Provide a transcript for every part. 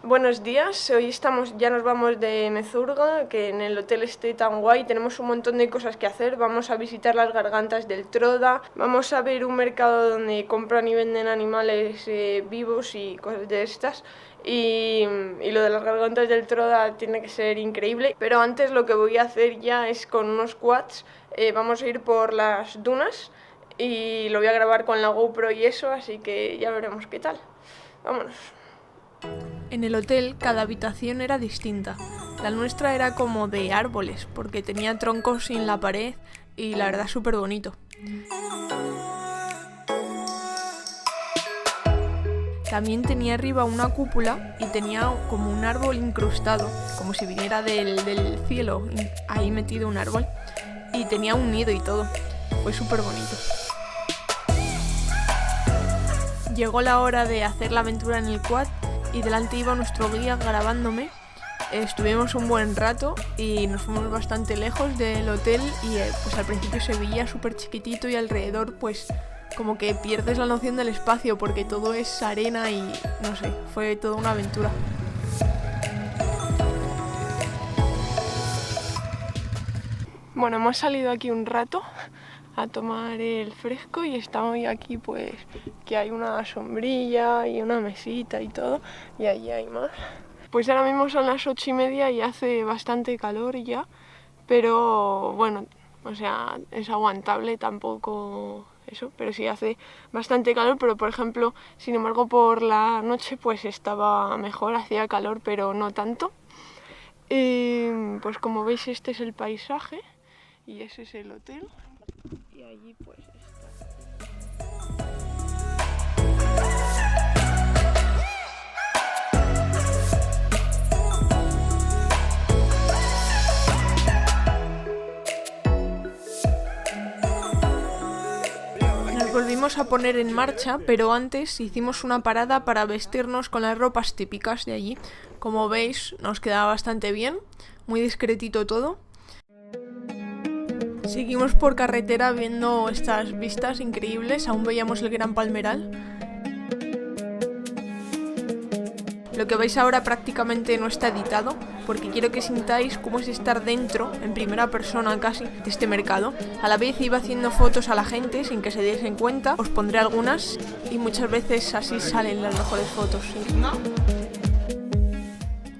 Buenos días, hoy ya nos vamos de Mezurga, que en el hotel esté tan guay, tenemos un montón de cosas que hacer, vamos a visitar las gargantas del Troda, vamos a ver un mercado donde compran y venden animales vivos y cosas de estas, y lo de las gargantas del Troda tiene que ser increíble, pero antes lo que voy a hacer ya es con unos quads, vamos a ir por las dunas y lo voy a grabar con la GoPro y eso, así que ya veremos qué tal. Vámonos. En el hotel cada habitación era distinta. La nuestra era como de árboles, porque tenía troncos en la pared y la verdad súper bonito. También tenía arriba una cúpula y tenía como un árbol incrustado, como si viniera del cielo, ahí metido un árbol. Y tenía un nido y todo. Fue súper bonito. Llegó la hora de hacer la aventura en el quad y delante iba nuestro guía grabándome. Estuvimos un buen rato y nos fuimos bastante lejos del hotel y pues al principio se veía súper chiquitito y alrededor pues como que pierdes la noción del espacio porque todo es arena y no sé, fue toda una aventura. Bueno, hemos salido aquí un rato a tomar el fresco y estamos aquí pues que hay una sombrilla y una mesita y todo y allí hay más. Pues ahora mismo son las 8:30 y hace bastante calor ya, pero bueno, o sea, es aguantable, tampoco eso, pero sí hace bastante calor, pero por ejemplo, sin embargo por la noche pues estaba mejor, hacía calor pero no tanto. Y pues como veis este es el paisaje y ese es el hotel. Y allí pues está. Nos volvimos a poner en marcha, pero antes hicimos una parada para vestirnos con las ropas típicas de allí. Como veis, nos quedaba bastante bien, muy discretito todo. Seguimos por carretera viendo estas vistas increíbles, aún veíamos el Gran Palmeral. Lo que veis ahora prácticamente no está editado, porque quiero que sintáis cómo es estar dentro, en primera persona casi, de este mercado. A la vez iba haciendo fotos a la gente sin que se diesen cuenta, os pondré algunas y muchas veces así salen las mejores fotos. ¿Sí?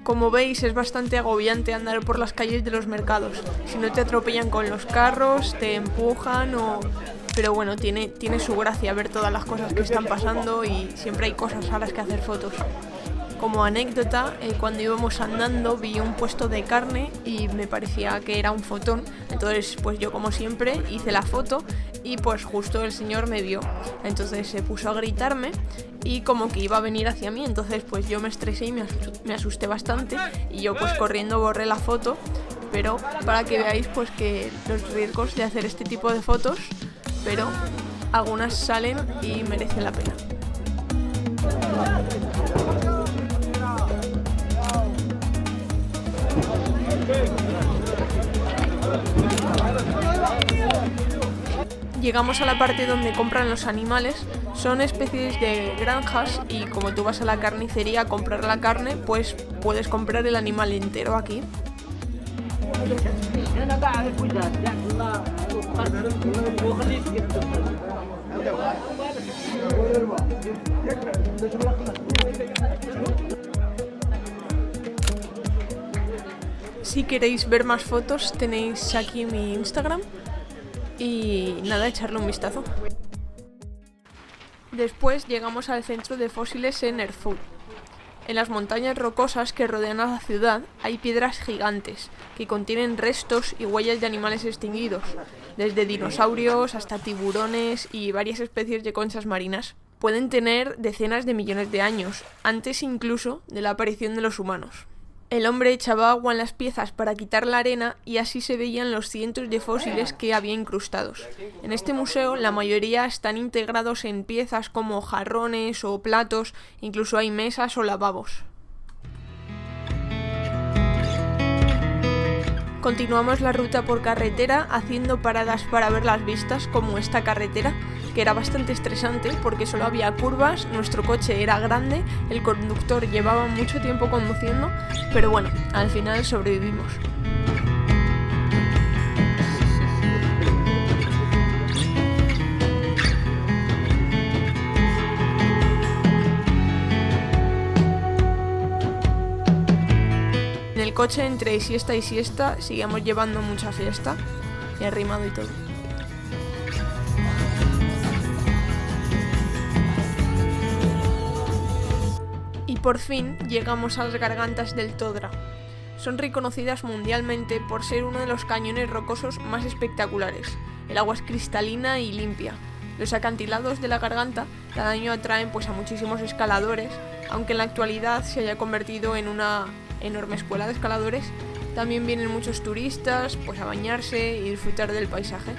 Como veis es bastante agobiante andar por las calles de los mercados. Si no te atropellan con los carros, te empujan o... Pero bueno, tiene su gracia ver todas las cosas que están pasando y siempre hay cosas a las que hacer fotos. Como anécdota, cuando íbamos andando vi un puesto de carne y me parecía que era un fotón. Entonces pues yo como siempre hice la foto y pues justo el señor me vio. Entonces se puso a gritarme y como que iba a venir hacia mí. Entonces pues yo me estresé y me asusté bastante y yo pues corriendo borré la foto. Pero para que veáis pues que los riesgos de hacer este tipo de fotos, pero algunas salen y merece la pena. Llegamos a la parte donde compran los animales. Son especies de granjas y como tú vas a la carnicería a comprar la carne, pues puedes comprar el animal entero aquí. Si queréis ver más fotos tenéis aquí mi Instagram y nada, echarle un vistazo. Después llegamos al centro de fósiles en Erfurt. En las montañas rocosas que rodean a la ciudad hay piedras gigantes que contienen restos y huellas de animales extinguidos, desde dinosaurios hasta tiburones y varias especies de conchas marinas. Pueden tener decenas de millones de años, antes incluso de la aparición de los humanos. El hombre echaba agua en las piezas para quitar la arena y así se veían los cientos de fósiles que había incrustados. En este museo la mayoría están integrados en piezas como jarrones o platos, incluso hay mesas o lavabos. Continuamos la ruta por carretera haciendo paradas para ver las vistas como esta carretera. que era bastante estresante porque solo había curvas, nuestro coche era grande, el conductor llevaba mucho tiempo conduciendo, pero bueno, al final sobrevivimos. En el coche, entre siesta y siesta, seguíamos llevando mucha fiesta y arrimado y todo. Y por fin llegamos a las gargantas del Todra. Son reconocidas mundialmente por ser uno de los cañones rocosos más espectaculares. El agua es cristalina y limpia. Los acantilados de la garganta cada año atraen a muchísimos escaladores, aunque en la actualidad se haya convertido en una enorme escuela de escaladores. También vienen muchos turistas a bañarse y disfrutar del paisaje.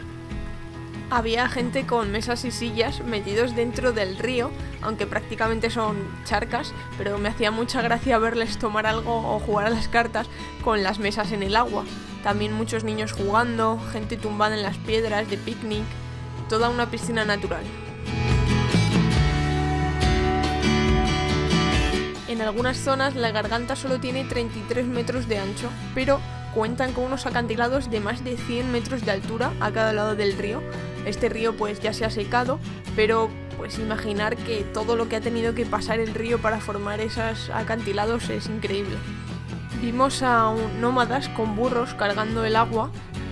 Había gente con mesas y sillas metidos dentro del río, aunque prácticamente son charcas, pero me hacía mucha gracia verles tomar algo o jugar a las cartas con las mesas en el agua. También muchos niños jugando, gente tumbada en las piedras de picnic, toda una piscina natural. En algunas zonas la garganta solo tiene 33 metros de ancho, pero cuentan con unos acantilados de más de 100 metros de altura a cada lado del río. Este río ya se ha secado, pero imaginar que todo lo que ha tenido que pasar el río para formar esos acantilados es increíble. Vimos a nómadas con burros cargando el agua,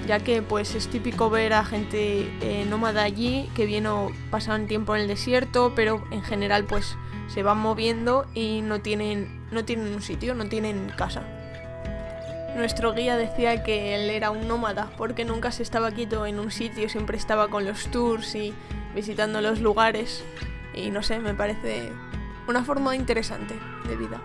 ya que es típico ver a gente nómada allí que viene o pasan tiempo en el desierto, pero en general se van moviendo y no tienen un sitio, no tienen casa. Nuestro guía decía que él era un nómada porque nunca se estaba quieto en un sitio, siempre estaba con los tours y visitando los lugares, y no sé, me parece una forma interesante de vida.